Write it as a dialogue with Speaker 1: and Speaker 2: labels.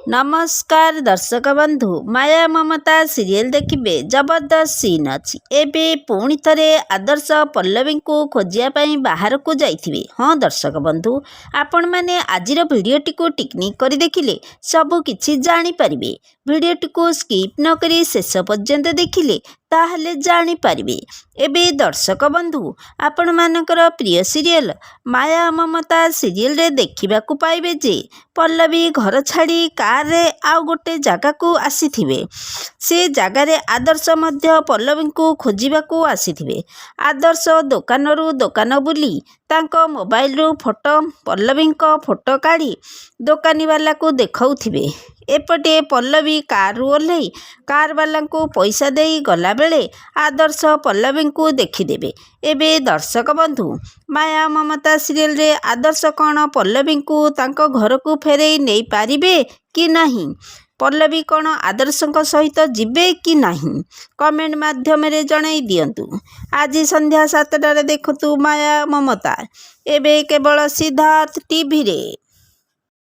Speaker 1: नमस्कार दर्शक बंधु माया ममता सीरियल देखिए जबरदस्त सीन अच्छी एवं पुणी थे आदर्श पल्लवी को खोजापी बाहर को जाइए। हाँ दर्शक बंधु आपण मैंने आज भिडटी को टिकनिक कर देखिले सबकि जापर भिडटी को स्किप नक शेष पर्यंत देखिले ताहले जानीपारे। एबे दर्शक बंधु आपण मानकर प्रिय सीरियल माया ममता सीरियल रे देखा पाइबे जे पल्लवी घर छाड़ी कार रे आउ गोटे जगह को आसीथिबे। से जगार आदर्श मध्य पल्लवी को खोजा को आसीथिबे। आदर्श दोकान रु दोकान बुली तांको मोबाइल रु फोटो पल्लवी फोटो काढ़ी दोकानी वाला को देखाउथिबे। एपटे पल्लवी कार ओह्लई कार वाला को पैसा दे गला बेले आदर्श पल्लवी को देखीदेवे। एबे दर्शक बंधु माया ममता सीरियल रे आदर्श कौन पल्लवी को तांको घर को फेरई नहीं पारिबे कि नहीं, पल्लवी कौन आदर्श सहित जिबे कि नहीं, कमेंट माध्यम रे जणाई दियंतु। आज संध्या 7टार देखतु माया ममता एबे केवल सिद्धार्थ टीवी रे।